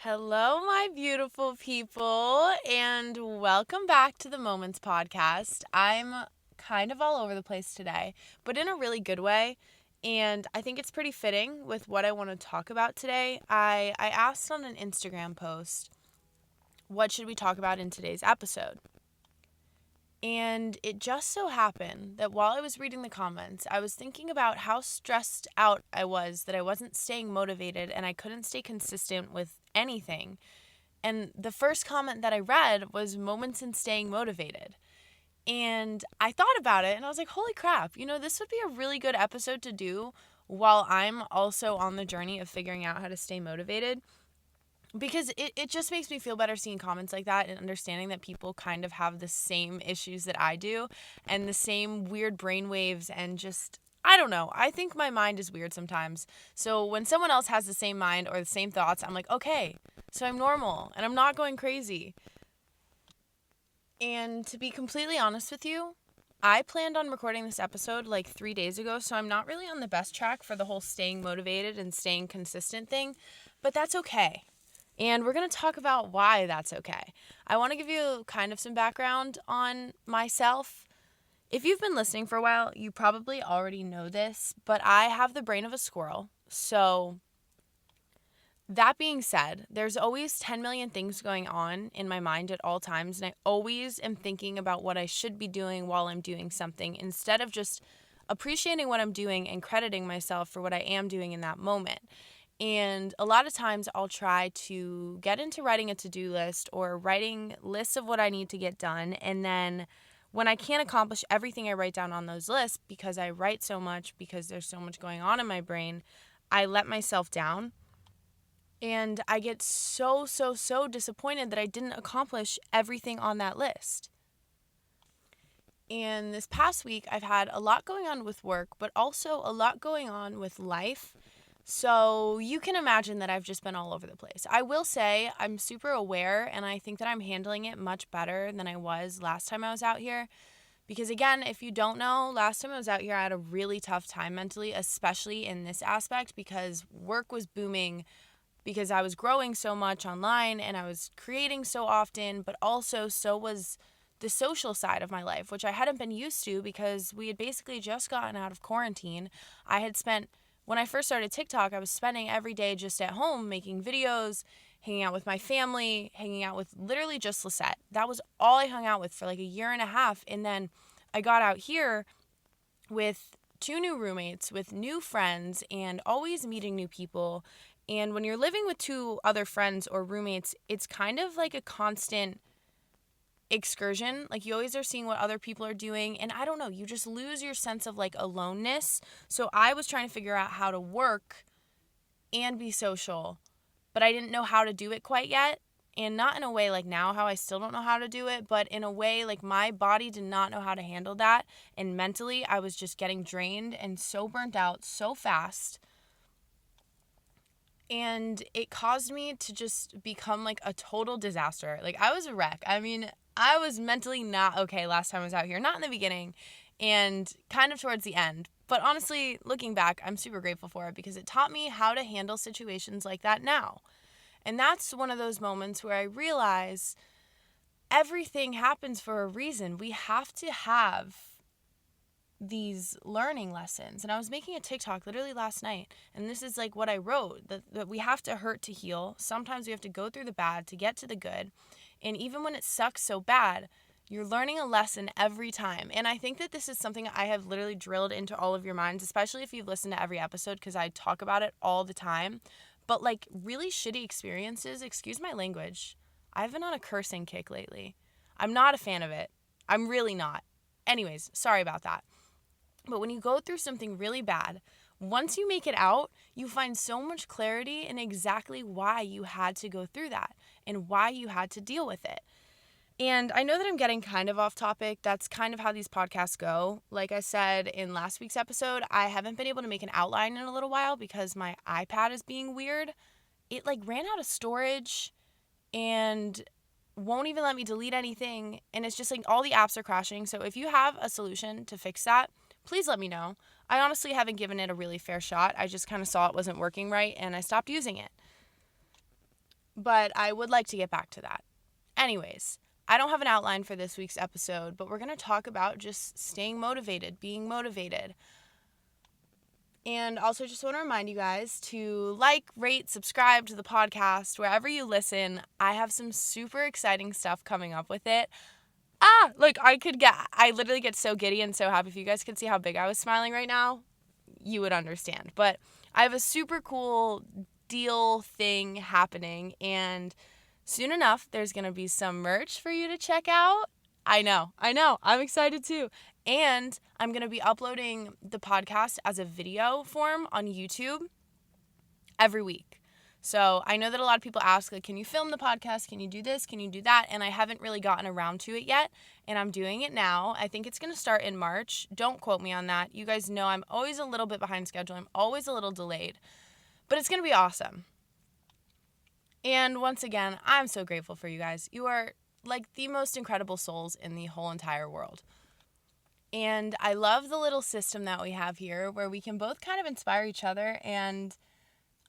Hello, my beautiful people, and welcome back to the Moments Podcast. I'm kind of all over the place today, but in a really good way, and I think it's pretty fitting with what I want to talk about today. I asked on an Instagram post, what should we talk about in today's episode? And it just so happened that while I was reading the comments, I was thinking about how stressed out I was that I wasn't staying motivated and I couldn't stay consistent with anything. And the first comment that I read was moments in staying motivated. And I thought about it and I was like, holy crap, this would be a really good episode to do while I'm also on the journey of figuring out how to stay motivated. Because it just makes me feel better seeing comments like that and understanding that people kind of have the same issues that I do and the same weird brain waves and just, I don't know. I think my mind is weird sometimes. So when someone else has the same mind or the same thoughts, I'm like, okay, so I'm normal and I'm not going crazy. And to be completely honest with you, I planned on recording this episode like 3 days ago, so I'm not really on the best track for the whole staying motivated and staying consistent thing, but that's okay. And we're going to talk about why that's okay. I want to give you kind of some background on myself. If you've been listening for a while, you probably already know this, but I have the brain of a squirrel. So, that being said, there's always 10 million things going on in my mind at all times, and I always am thinking about what I should be doing while I'm doing something instead of just appreciating what I'm doing and crediting myself for what I am doing in that moment. And a lot of times I'll try to get into writing a to-do list or writing lists of what I need to get done. And then when I can't accomplish everything I write down on those lists because I write so much, because there's so much going on in my brain, I let myself down. And I get so disappointed that I didn't accomplish everything on that list. And this past week, I've had a lot going on with work, but also a lot going on with life. So you can imagine that I've just been all over the place. I will say I'm super aware, and I think that I'm handling it much better than I was last time I was out here. Because again, if you don't know, last time I was out here, I had a really tough time mentally, especially in this aspect, because work was booming, because I was growing so much online and I was creating so often, but also so was the social side of my life, which I hadn't been used to because we had basically just gotten out of quarantine. I had spent, when I first started TikTok, I was spending every day just at home making videos, hanging out with my family, hanging out with literally just Lisette. That was all I hung out with for like a year and a half. And then I got out here with 2 new roommates, with new friends, and always meeting new people. And when you're living with 2 other friends or roommates, it's kind of like a constant excursion. Like you always are seeing what other people are doing. And I don't know, you just lose your sense of like aloneness. So I was trying to figure out how to work and be social, but I didn't know how to do it quite yet. And not in a way like now how I still don't know how to do it, but in a way like my body did not know how to handle that. And mentally, I was just getting drained and so burnt out so fast. And it caused me to just become like a total disaster. Like I was a wreck. I mean, I was mentally not okay last time I was out here. Not in the beginning and kind of towards the end. But honestly, looking back, I'm super grateful for it because it taught me how to handle situations like that now. And that's one of those moments where I realize everything happens for a reason. We have to have these learning lessons. And I was making a TikTok literally last night, and this is like what I wrote, that we have to hurt to heal. Sometimes we have to go through the bad to get to the good. And even when it sucks so bad, you're learning a lesson every time. And I think that this is something I have literally drilled into all of your minds, especially if you've listened to every episode, because I talk about it all the time. But like really shitty experiences, excuse my language, I've been on a cursing kick lately. I'm not a fan of it. I'm really not. Anyways, sorry about that. But when you go through something really bad, once you make it out, you find so much clarity in exactly why you had to go through that and why you had to deal with it. And I know that I'm getting kind of off topic. That's kind of how these podcasts go. Like I said in last week's episode, I haven't been able to make an outline in a little while because my iPad is being weird. It like ran out of storage and won't even let me delete anything. And it's just like all the apps are crashing. So if you have a solution to fix that, please let me know. I honestly haven't given it a really fair shot. I just kind of saw it wasn't working right and I stopped using it. but I would like to get back to that. Anyways, I don't have an outline for this week's episode, but we're going to talk about just staying motivated, being motivated. And also just want to remind you guys to like, rate, subscribe to the podcast wherever you listen. I have some super exciting stuff coming up with it. I literally get so giddy and so happy. If you guys could see how big I was smiling right now, you would understand. But I have a super cool deal thing happening, and soon enough, there's going to be some merch for you to check out. I know. I'm excited too. And I'm going to be uploading the podcast as a video form on YouTube every week. So I know that a lot of people ask, like, can you film the podcast? Can you do this? Can you do that? And I haven't really gotten around to it yet, and I'm doing it now. I think it's going to start in March. Don't quote me on that. You guys know I'm always a little bit behind schedule. I'm always a little delayed, but it's going to be awesome. And once again, I'm so grateful for you guys. You are like the most incredible souls in the whole entire world. And I love the little system that we have here where we can both kind of inspire each other. And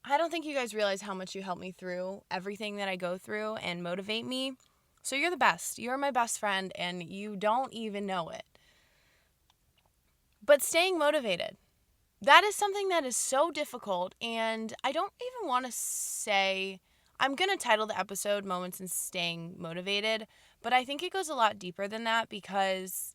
I don't think you guys realize how much you help me through everything that I go through and motivate me. So you're the best. You're my best friend, and you don't even know it. But staying motivated, that is something that is so difficult. And I don't even want to say, I'm going to title the episode Moments in Staying Motivated, but I think it goes a lot deeper than that, because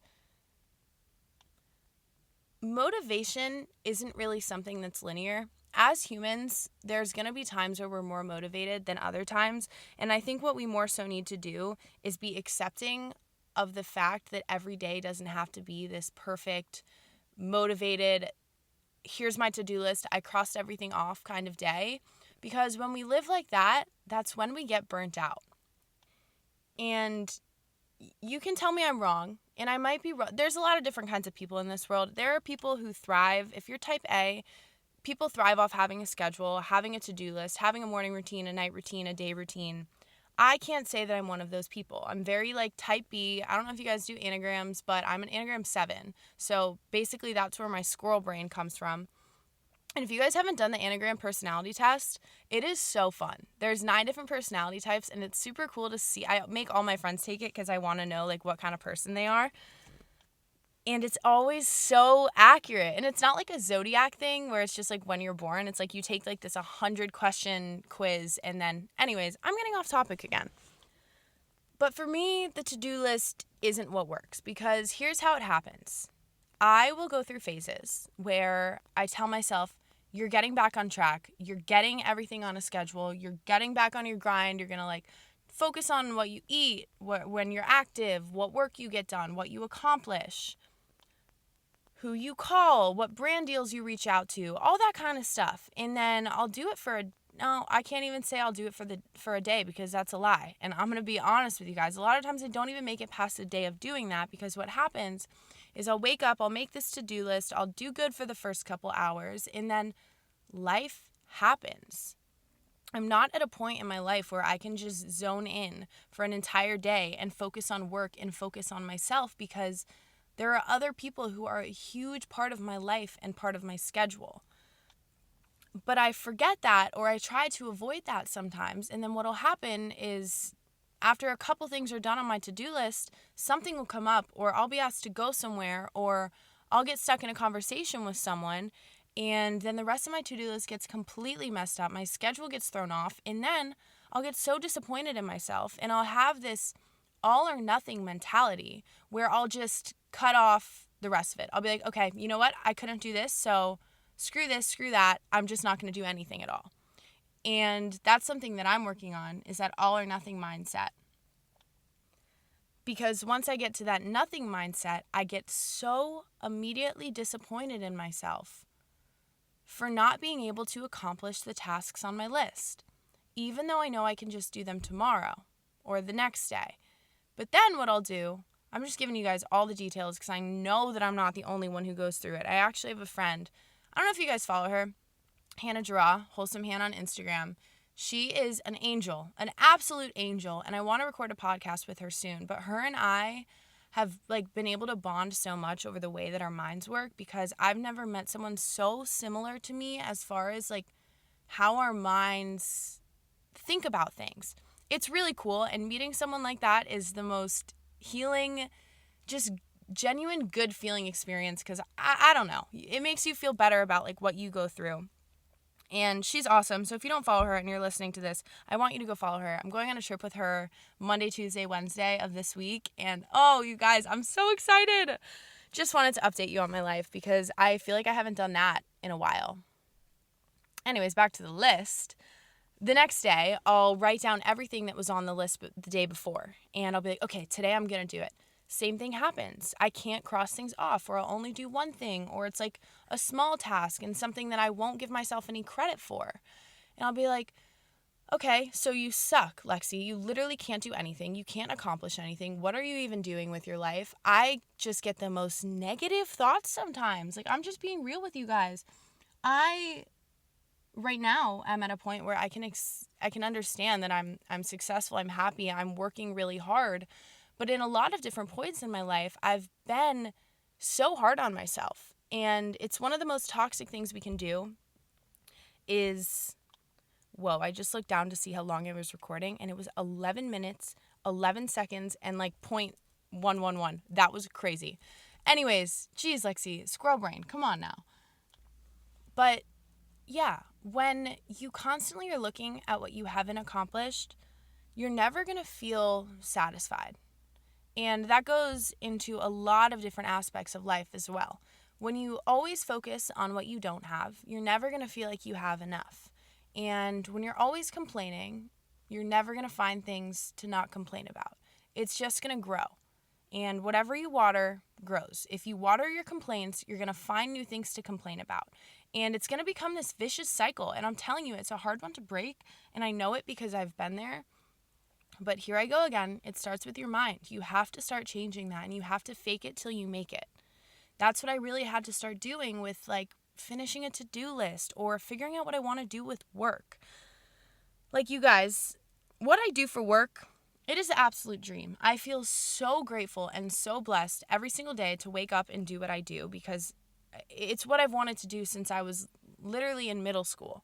motivation isn't really something that's linear. As humans, there's going to be times where we're more motivated than other times. And I think what we more so need to do is be accepting of the fact that every day doesn't have to be this perfect, motivated, here's my to-do list, I crossed everything off kind of day. Because when we live like that, that's when we get burnt out. And you can tell me I'm wrong, and I might be wrong. There's a lot of different kinds of people in this world. There are people who thrive. If you're type A, people thrive off having a schedule, having a to-do list, having a morning routine, a night routine, a day routine. I can't say that I'm one of those people. I'm very like type B. I don't know if you guys do Enneagrams, but I'm an Enneagram 7. So basically that's where my squirrel brain comes from. And if you guys haven't done the Enneagram personality test, it is so fun. There's 9 different personality types, and it's super cool to see. I make all my friends take it because I want to know like what kind of person they are. And it's always so accurate. And it's not like a zodiac thing where it's just like when you're born. It's like you take like this 100-question quiz, and then anyways, I'm getting off topic again. But for me, the to-do list isn't what works, because here's how it happens. I will go through phases where I tell myself, you're getting back on track. You're getting everything on a schedule. You're getting back on your grind. You're going to like focus on what you eat, when you're active, what work you get done, what you accomplish, who you call, what brand deals you reach out to, all that kind of stuff. And then I'll do it I can't even say I'll do it for a day, because that's a lie. And I'm going to be honest with you guys. A lot of times I don't even make it past the day of doing that, because what happens is I'll wake up, I'll make this to-do list, I'll do good for the first couple hours, and then life happens. I'm not at a point in my life where I can just zone in for an entire day and focus on work and focus on myself, because there are other people who are a huge part of my life and part of my schedule. But I forget that, or I try to avoid that sometimes, and then what'll happen is after a couple things are done on my to-do list, something will come up, or I'll be asked to go somewhere, or I'll get stuck in a conversation with someone, and then the rest of my to-do list gets completely messed up. My schedule gets thrown off, and then I'll get so disappointed in myself, and I'll have this all or nothing mentality where I'll just cut off the rest of it. I'll be like, okay, you know what? I couldn't do this, so screw this, screw that. I'm just not going to do anything at all. And that's something that I'm working on, is that all or nothing mindset. Because once I get to that nothing mindset, I get so immediately disappointed in myself for not being able to accomplish the tasks on my list, even though I know I can just do them tomorrow or the next day. But then what I'll do, I'm just giving you guys all the details because I know that I'm not the only one who goes through it. I actually have a friend, I don't know if you guys follow her, Hannah Jarrah, Wholesome Hannah on Instagram. She is an angel, an absolute angel, and I want to record a podcast with her soon. But her and I have been able to bond so much over the way that our minds work, because I've never met someone so similar to me as far as how our minds think about things. It's really cool, and meeting someone like that is the most healing, just genuine good feeling experience, because I don't know. It makes you feel better about like what you go through. And she's awesome. So if you don't follow her and you're listening to this, I want you to go follow her. I'm going on a trip with her Monday, Tuesday, Wednesday of this week. And oh, you guys, I'm so excited. Just wanted to update you on my life because I feel like I haven't done that in a while. Anyways, back to the list. The next day, I'll write down everything that was on the list the day before. And I'll be like, okay, today I'm going to do it. Same thing happens. I can't cross things off, or I'll only do one thing, or it's like a small task and something that I won't give myself any credit for. And I'll be like, okay, so you suck, Lexi. You literally can't do anything. You can't accomplish anything. What are you even doing with your life? I just get the most negative thoughts sometimes. Like, I'm just being real with you guys. Right now, I'm at a point where I can understand that I'm successful, I'm happy, I'm working really hard. But in a lot of different points in my life, I've been so hard on myself. And it's one of the most toxic things we can do is, whoa, I just looked down to see how long I was recording, and it was 11 minutes, 11 seconds, and like 0.111. That was crazy. Anyways, geez, Lexi, squirrel brain, come on now. But yeah, when you constantly are looking at what you haven't accomplished, you're never going to feel satisfied. And that goes into a lot of different aspects of life as well. When you always focus on what you don't have, you're never going to feel like you have enough. And when you're always complaining, you're never going to find things to not complain about. It's just going to grow. And whatever you water grows. If you water your complaints, you're going to find new things to complain about. And it's going to become this vicious cycle. And I'm telling you, it's a hard one to break. And I know it because I've been there. But here I go again. It starts with your mind. You have to start changing that, and you have to fake it till you make it. That's what I really had to start doing with like finishing a to-do list or figuring out what I want to do with work. Like, you guys, what I do for work, it is an absolute dream. I feel so grateful and so blessed every single day to wake up and do what I do, because it's what I've wanted to do since I was literally in middle school.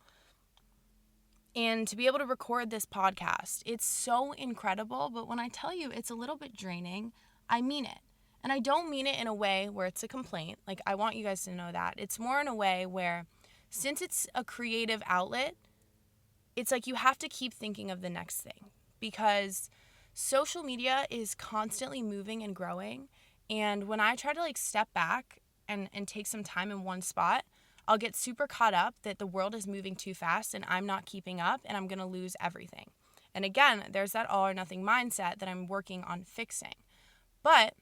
And to be able to record this podcast, it's so incredible. But when I tell you it's a little bit draining, I mean it. And I don't mean it in a way where it's a complaint. Like, I want you guys to know that. It's more in a way where, since it's a creative outlet, it's like you have to keep thinking of the next thing. Because social media is constantly moving and growing. And when I try to like step back and take some time in one spot, I'll get super caught up that the world is moving too fast and I'm not keeping up, and I'm going to lose everything. And again, there's that all or nothing mindset that I'm working on fixing. But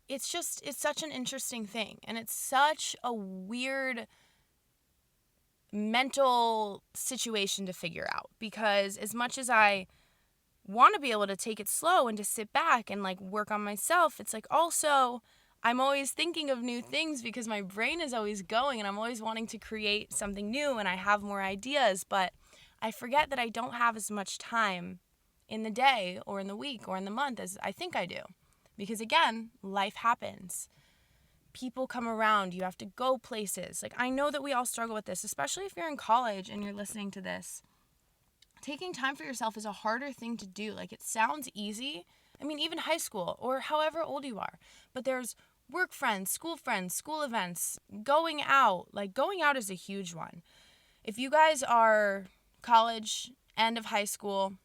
it's such an interesting thing, and it's such a weird mental situation to figure out, because as much as I want to be able to take it slow and to sit back and like work on myself, it's like also I'm always thinking of new things because my brain is always going and I'm always wanting to create something new and I have more ideas, but I forget that I don't have as much time in the day or in the week or in the month as I think I do. Because again, life happens. People come around, you have to go places. Like, I know that we all struggle with this, especially if you're in college and you're listening to this. Taking time for yourself is a harder thing to do. Like, it sounds easy. I mean, even high school or however old you are. But there's work friends, school events, going out. Like, going out is a huge one. If you guys are college, end of high school,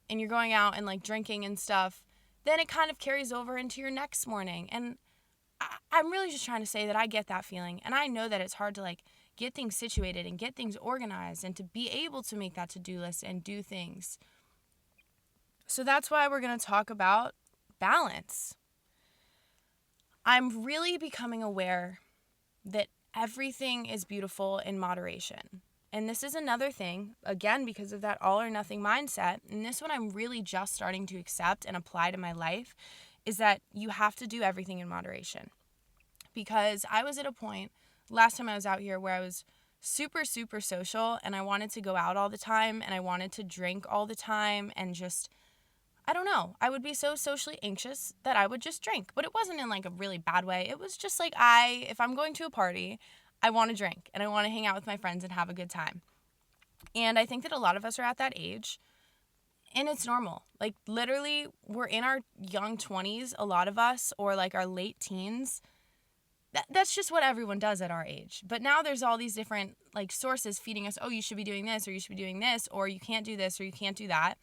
and you're going out and like drinking and stuff, then it kind of carries over into your next morning. And I'm really just trying to say that I get that feeling. And I know that it's hard to like get things situated and get things organized and to be able to make that to-do list and do things. So that's why we're going to talk about balance. I'm really becoming aware that everything is beautiful in moderation. And this is another thing, again, because of that all or nothing mindset. And this one I'm really just starting to accept and apply to my life, is that you have to do everything in moderation. Because I was at a point last time I was out here where I was super, super social and I wanted to go out all the time and I wanted to drink all the time and just, I don't know, I would be so socially anxious that I would just drink. But it wasn't in like a really bad way. It was just like if I'm going to a party, I want to drink and I want to hang out with my friends and have a good time. And I think that a lot of us are at that age, and it's normal. Like, literally, we're in our young 20s, a lot of us, or like our late teens. That's just what everyone does at our age. But now there's all these different like sources feeding us, oh, you should be doing this, or you should be doing this, or you can't do this, or you can't do that.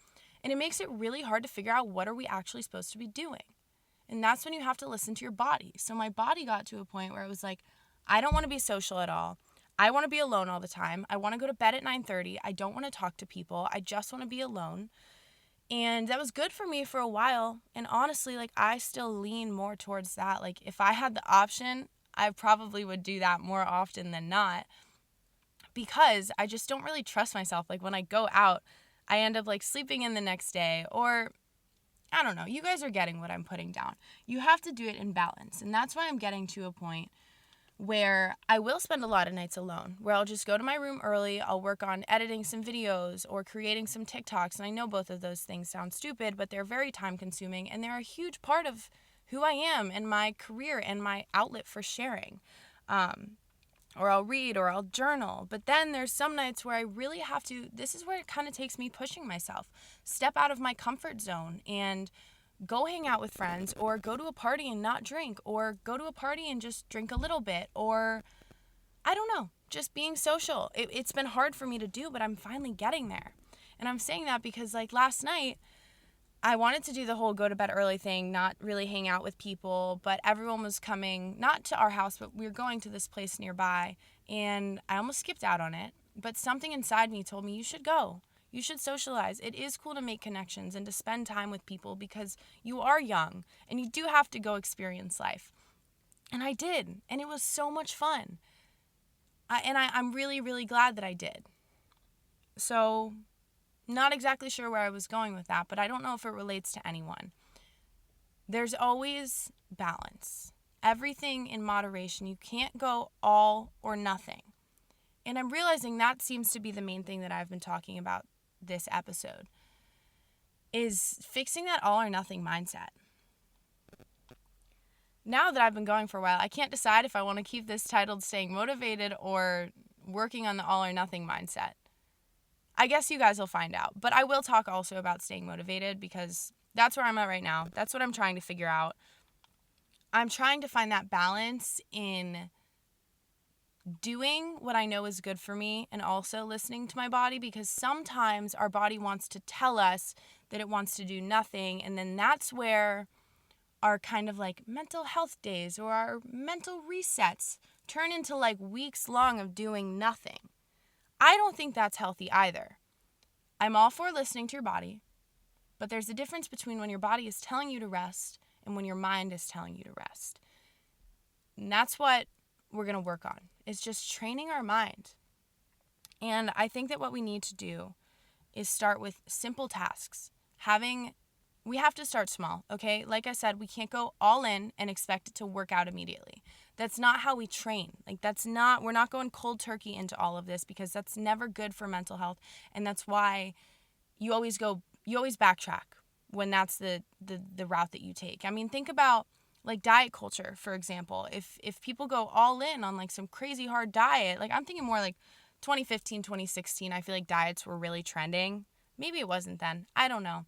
And it makes it really hard to figure out, what are we actually supposed to be doing? And that's when you have to listen to your body. So my body got to a point where it was like, I don't want to be social at all. I want to be alone all the time. I want to go to bed at 9:30. I don't want to talk to people. I just want to be alone. And that was good for me for a while. And honestly, like, I still lean more towards that. Like, if I had the option, I probably would do that more often than not, because I just don't really trust myself. Like, when I go out, I end up like sleeping in the next day, or I don't know. You guys are getting what I'm putting down. You have to do it in balance. And that's why I'm getting to a point where I will spend a lot of nights alone, where I'll just go to my room early, I'll work on editing some videos or creating some TikToks. And I know both of those things sound stupid, but they're very time consuming, and they're a huge part of who I am and my career and my outlet for sharing. Or I'll read, or I'll journal. But then there's some nights where I really have to, this is where it kind of takes me pushing myself, step out of my comfort zone and go hang out with friends, or go to a party and not drink, or go to a party and just drink a little bit, or I don't know, just being social. It's been hard for me to do, but I'm finally getting there. And I'm saying that because like last night, I wanted to do the whole go to bed early thing, not really hang out with people, but everyone was coming, not to our house, but we were going to this place nearby, and I almost skipped out on it. But something inside me told me, you should go. You should socialize. It is cool to make connections and to spend time with people, because you are young and you do have to go experience life. And I did, and it was so much fun. I'm really, really glad that I did. So, not exactly sure where I was going with that, but I don't know if it relates to anyone. There's always balance. Everything in moderation. You can't go all or nothing. And I'm realizing that seems to be the main thing that I've been talking about this episode, is fixing that all or nothing mindset. Now that I've been going for a while, I can't decide if I want to keep this titled Staying Motivated or Working on the All or Nothing Mindset. I guess you guys will find out. But I will talk also about staying motivated, because that's where I'm at right now. That's what I'm trying to figure out. I'm trying to find that balance in doing what I know is good for me and also listening to my body, because sometimes our body wants to tell us that it wants to do nothing, and then that's where our kind of like mental health days or our mental resets turn into like weeks long of doing nothing. I don't think that's healthy either. I'm all for listening to your body, but there's a difference between when your body is telling you to rest and when your mind is telling you to rest. And that's what we're going to work on. It's just training our mind. And I think that what we need to do is start with simple tasks. We have to start small, okay? Like I said, we can't go all in and expect it to work out immediately. That's not how we train. We're not going cold turkey into all of this, because that's never good for mental health. And that's why you always backtrack when that's the route that you take. I mean, think about like diet culture, for example. If people go all in on like some crazy hard diet, like I'm thinking more like 2015, 2016, I feel like diets were really trending. Maybe it wasn't then. I don't know.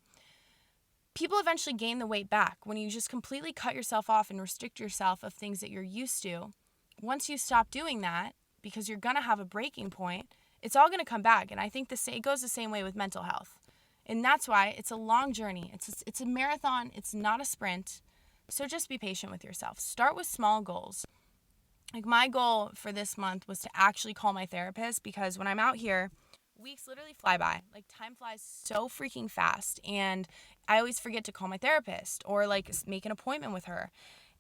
People eventually gain the weight back when you just completely cut yourself off and restrict yourself of things that you're used to. Once you stop doing that, because you're going to have a breaking point, it's all going to come back. And I think it goes the same way with mental health. And that's why it's a long journey. It's a marathon. It's not a sprint. So just be patient with yourself. Start with small goals. Like my goal for this month was to actually call my therapist, because when I'm out here, weeks literally fly by. Like time flies so freaking fast, and I always forget to call my therapist or like make an appointment with her.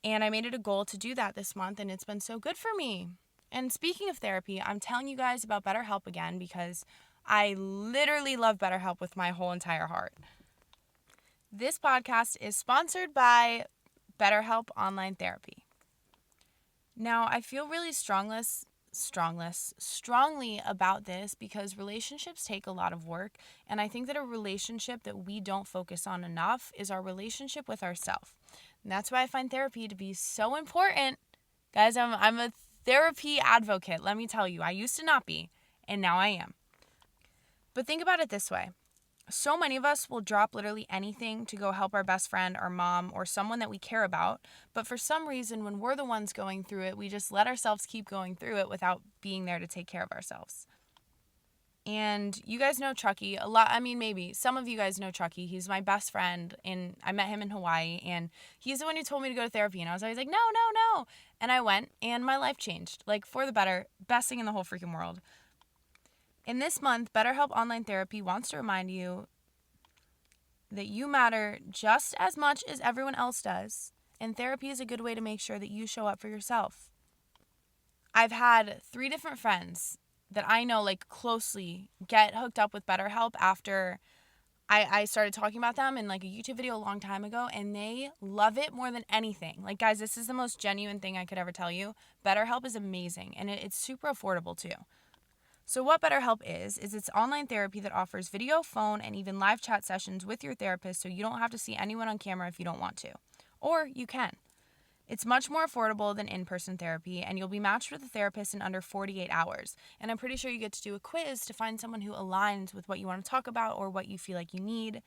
And I made it a goal to do that this month, and it's been so good for me. And speaking of therapy, I'm telling you guys about BetterHelp again, because I literally love BetterHelp with my whole entire heart. This podcast is sponsored by BetterHelp Online Therapy. Now, I feel really strongly about this, because relationships take a lot of work, and I think that a relationship that we don't focus on enough is our relationship with ourselves. And that's why I find therapy to be so important. Guys, I'm a therapy advocate, let me tell you. I used to not be, and now I am. But think about it this way. So many of us will drop literally anything to go help our best friend, our mom, or someone that we care about. But for some reason, when we're the ones going through it, we just let ourselves keep going through it without being there to take care of ourselves. And you guys know Chucky a lot. I mean, maybe some of you guys know Chucky. He's my best friend, and I met him in Hawaii, and he's the one who told me to go to therapy. And I was always like, no, no, no. And I went, and my life changed, like for the better. Best thing in the whole freaking world. In this month, BetterHelp Online Therapy wants to remind you that you matter just as much as everyone else does, and therapy is a good way to make sure that you show up for yourself. I've had 3 different friends that I know like closely get hooked up with BetterHelp after I started talking about them in like a YouTube video a long time ago, and they love it more than anything. Like, guys, this is the most genuine thing I could ever tell you. BetterHelp is amazing, and it's super affordable too. So what BetterHelp is it's online therapy that offers video, phone, and even live chat sessions with your therapist, so you don't have to see anyone on camera if you don't want to. Or you can. It's much more affordable than in-person therapy, and you'll be matched with a therapist in under 48 hours. And I'm pretty sure you get to do a quiz to find someone who aligns with what you want to talk about or what you feel like you need.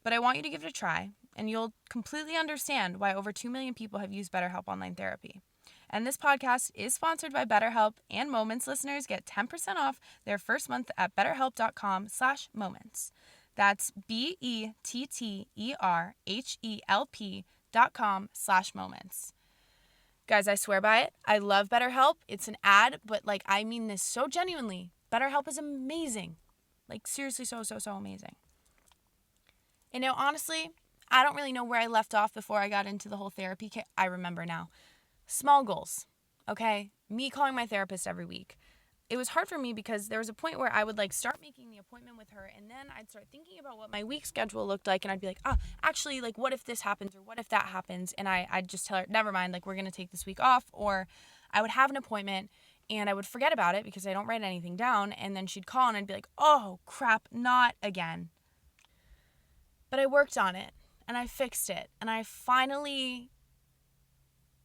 But I want you to give it a try, and you'll completely understand why over 2 million people have used BetterHelp Online Therapy. And this podcast is sponsored by BetterHelp, and Moments listeners get 10% off their first month at betterhelp.com/moments. That's BetterHelp.com/moments. Guys, I swear by it. I love BetterHelp. It's an ad, but like I mean this so genuinely. BetterHelp is amazing. Like seriously, so amazing. And now, honestly, I don't really know where I left off before I got into the whole therapy kit. I remember now. Small goals, okay? Me calling my therapist every week. It was hard for me because there was a point where I would like start making the appointment with her, and then I'd start thinking about what my week schedule looked like, and I'd be like, actually, like, what if this happens or what if that happens? And I'd just tell her, never mind, like, we're going to take this week off. Or I would have an appointment and I would forget about it because I don't write anything down, and then she'd call and I'd be like, oh, crap, not again. But I worked on it and I fixed it, and I finally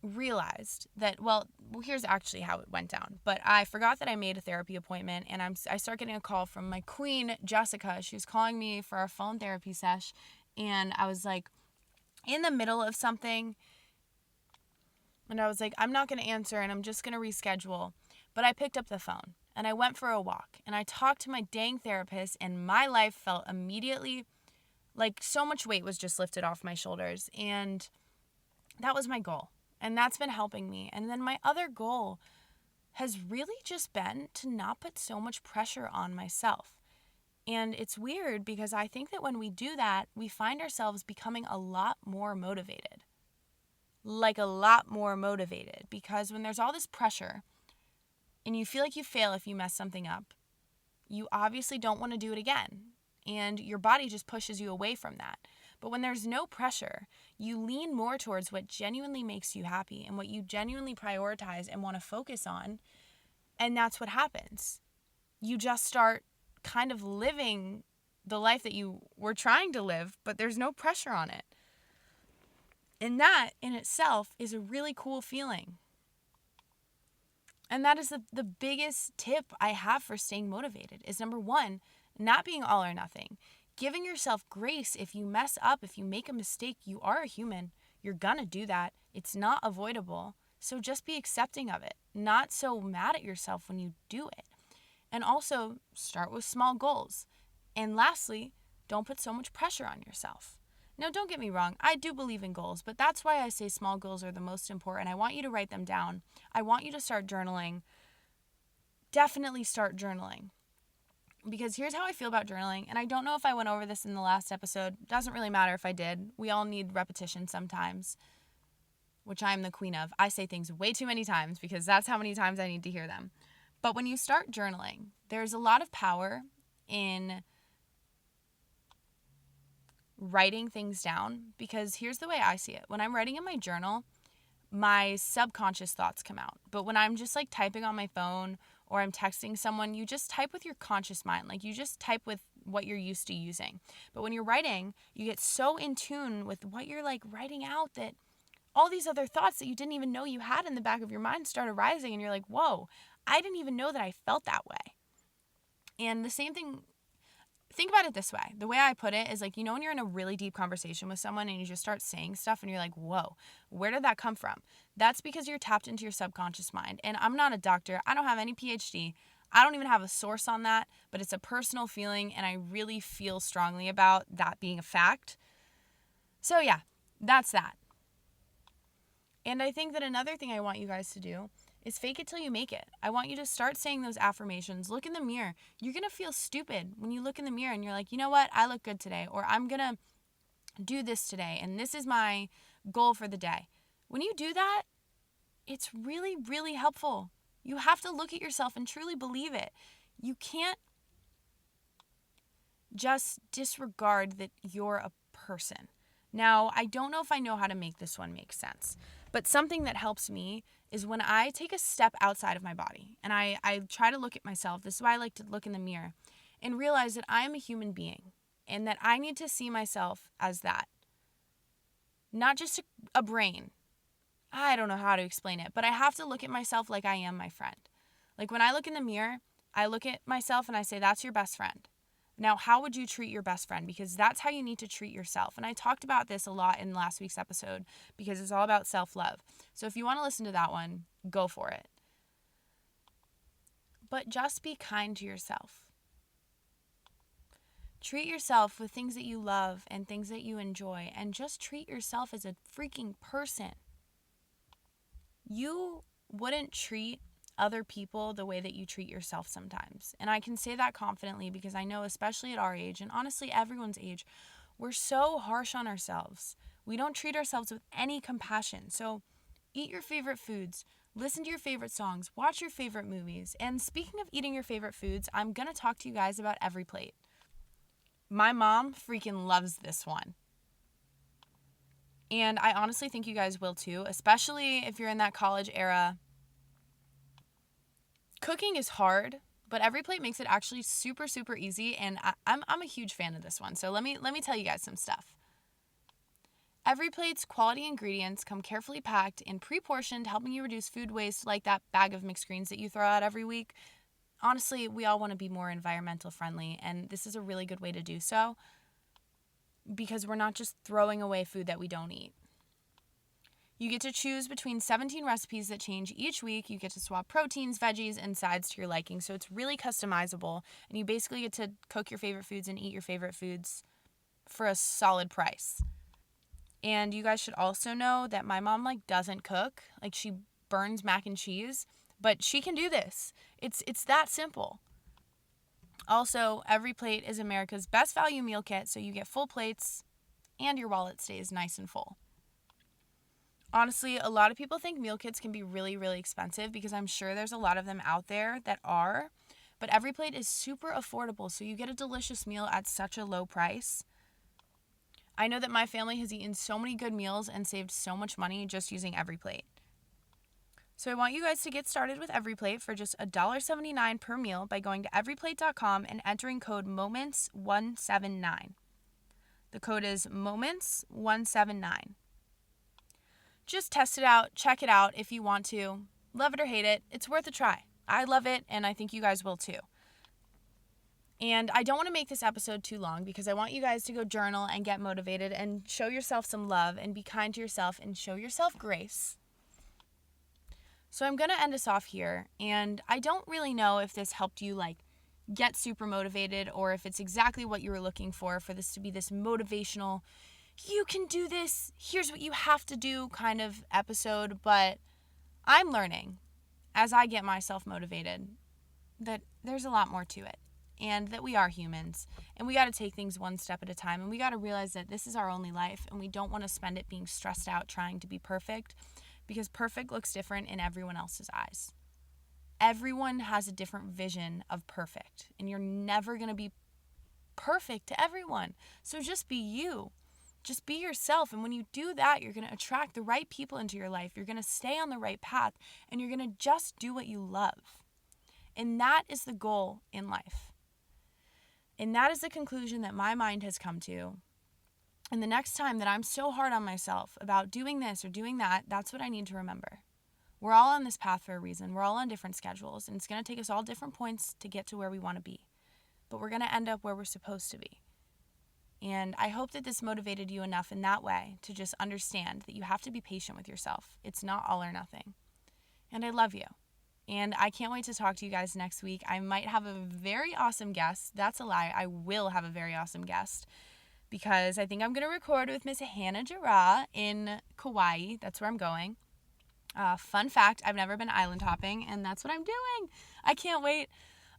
realized that, well, here's actually how it went down. But I forgot that I made a therapy appointment, and I start getting a call from my queen, Jessica. She was calling me for our phone therapy sesh, and I was like in the middle of something, and I was like, I'm not going to answer, and I'm just going to reschedule. But I picked up the phone, and I went for a walk, and I talked to my dang therapist, and my life felt immediately like so much weight was just lifted off my shoulders, and that was my goal. And that's been helping me. And then my other goal has really just been to not put so much pressure on myself. And it's weird because I think that when we do that, we find ourselves becoming a lot more motivated. Like a lot more motivated. Because when there's all this pressure and you feel like you fail if you mess something up, you obviously don't want to do it again. And your body just pushes you away from that. But when there's no pressure, you lean more towards what genuinely makes you happy and what you genuinely prioritize and want to focus on. And that's what happens. You just start kind of living the life that you were trying to live, but there's no pressure on it. And that in itself is a really cool feeling. And that is the biggest tip I have for staying motivated is, number 1, not being all or nothing. Giving yourself grace if you mess up, if you make a mistake. You are a human. You're gonna do that. It's not avoidable. So just be accepting of it. Not so mad at yourself when you do it. And also start with small goals. And lastly, don't put so much pressure on yourself. Now, don't get me wrong. I do believe in goals, but that's why I say small goals are the most important. I want you to write them down. I want you to start journaling. Definitely start journaling. Because here's how I feel about journaling, and I don't know if I went over this in the last episode. Doesn't really matter if I did. We all need repetition sometimes, which I'm the queen of. I say things way too many times because that's how many times I need to hear them. But when you start journaling, there's a lot of power in writing things down, because here's the way I see it. When I'm writing in my journal, my subconscious thoughts come out. But when I'm just like typing on my phone or I'm texting someone, you just type with your conscious mind. Like you just type with what you're used to using. But when you're writing, you get so in tune with what you're like writing out that all these other thoughts that you didn't even know you had in the back of your mind start arising, and you're like, whoa, I didn't even know that I felt that way. And the same thing, think about it this way. The way I put it is like, when you're in a really deep conversation with someone and you just start saying stuff and you're like, whoa, where did that come from? That's because you're tapped into your subconscious mind. And I'm not a doctor. I don't have any PhD. I don't even have a source on that, but it's a personal feeling and I really feel strongly about that being a fact. So yeah, that's that. And I think that another thing I want you guys to do is fake it till you make it. I want you to start saying those affirmations. Look in the mirror. You're going to feel stupid when you look in the mirror and you're like, you know what? I look good today, or I'm going to do this today, and this is my goal for the day. When you do that, it's really, really helpful. You have to look at yourself and truly believe it. You can't just disregard that you're a person. Now, I don't know if I know how to make this one make sense, but something that helps me is when I take a step outside of my body and I try to look at myself. This is why I like to look in the mirror and realize that I am a human being and that I need to see myself as that. Not just a brain. I don't know how to explain it, but I have to look at myself like I am my friend. Like when I look in the mirror, I look at myself and I say, that's your best friend. Now, how would you treat your best friend? Because that's how you need to treat yourself. And I talked about this a lot in last week's episode because it's all about self-love. So if you want to listen to that one, go for it. But just be kind to yourself. Treat yourself with things that you love and things that you enjoy, and just treat yourself as a freaking person. You wouldn't treat other people the way that you treat yourself sometimes. And I can say that confidently because I know, especially at our age, and honestly everyone's age, we're so harsh on ourselves. We don't treat ourselves with any compassion. So eat your favorite foods, listen to your favorite songs, watch your favorite movies. And speaking of eating your favorite foods, I'm going to talk to you guys about Every Plate. My mom freaking loves this one. And I honestly think you guys will too, especially if you're in that college era. Cooking is hard, but Every Plate makes it actually super, super easy, and I'm a huge fan of this one. So let me tell you guys some stuff. Every Plate's quality ingredients come carefully packed and pre-portioned, helping you reduce food waste like that bag of mixed greens that you throw out every week. Honestly, we all want to be more environmental friendly, and this is a really good way to do so because we're not just throwing away food that we don't eat. You get to choose between 17 recipes that change each week. You get to swap proteins, veggies, and sides to your liking. So it's really customizable. And you basically get to cook your favorite foods and eat your favorite foods for a solid price. And you guys should also know that my mom doesn't cook. She burns mac and cheese, but she can do this. It's that simple. Also, Every Plate is America's best value meal kit, so you get full plates and your wallet stays nice and full. Honestly, a lot of people think meal kits can be really, really expensive because I'm sure there's a lot of them out there that are, but Every Plate is super affordable, so you get a delicious meal at such a low price. I know that my family has eaten so many good meals and saved so much money just using Every Plate. So I want you guys to get started with Every Plate for just $1.79 per meal by going to everyplate.com and entering code MOMENTS179. The code is MOMENTS179. Just test it out, check it out if you want to. Love it or hate it, it's worth a try. I love it, and I think you guys will too. And I don't want to make this episode too long because I want you guys to go journal and get motivated and show yourself some love and be kind to yourself and show yourself grace. So I'm going to end us off here, and I don't really know if this helped you get super motivated or if it's exactly what you were looking for this to be this motivational, you can do this, here's what you have to do kind of episode, but I'm learning as I get myself motivated that there's a lot more to it and that we are humans and we got to take things one step at a time, and we got to realize that this is our only life and we don't want to spend it being stressed out trying to be perfect because perfect looks different in everyone else's eyes. Everyone has a different vision of perfect and you're never going to be perfect to everyone. So just be you. Just be yourself, and when you do that, you're going to attract the right people into your life. You're going to stay on the right path, and you're going to just do what you love. And that is the goal in life. And that is the conclusion that my mind has come to. And the next time that I'm so hard on myself about doing this or doing that, that's what I need to remember. We're all on this path for a reason. We're all on different schedules, and it's going to take us all different points to get to where we want to be. but we're going to end up where we're supposed to be. And I hope that this motivated you enough in that way to just understand that you have to be patient with yourself. It's not all or nothing. And I love you. And I can't wait to talk to you guys next week. I might have a very awesome guest. That's a lie. I will have a very awesome guest because I think I'm going to record with Miss Hannah Jarrah in Kauai. That's where I'm going. Fun fact, I've never been island hopping, and that's what I'm doing. I can't wait.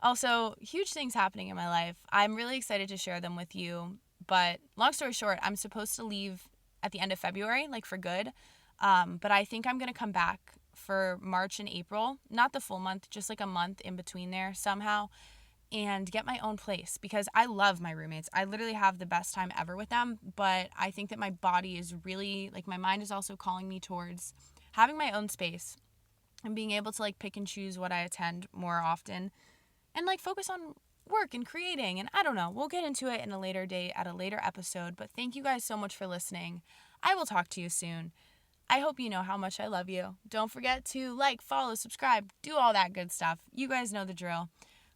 Also, huge things happening in my life. I'm really excited to share them with you. But long story short, I'm supposed to leave at the end of February, like for good. But I think I'm going to come back for March and April, not the full month, just like a month in between there somehow, and get my own place because I love my roommates. I literally have the best time ever with them, but I think that my body is really, like my mind is also calling me towards having my own space and being able to like pick and choose what I attend more often and like focus on work and creating. And I don't know, we'll get into it in a later date at a later episode, but thank you guys so much for listening. I will talk to you soon. I hope you know how much I love you. Don't forget to like, follow, subscribe, do all that good stuff. You guys know the drill.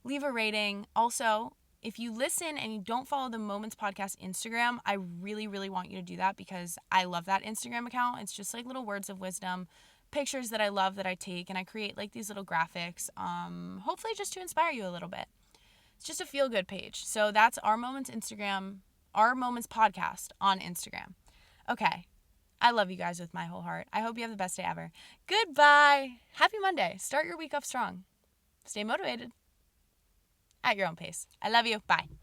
Leave a rating. Also, if you listen and you don't follow the Moments Podcast Instagram, I really, really want you to do that because I love that Instagram account. It's just like little words of wisdom, pictures that I love that I take, and I create like these little graphics, hopefully just to inspire you a little bit. It's just a feel-good page. So that's Our Moments Instagram, Our Moments Podcast on Instagram. Okay. I love you guys with my whole heart. I hope you have the best day ever. Goodbye. Happy Monday. Start your week off strong. Stay motivated at your own pace. I love you. Bye.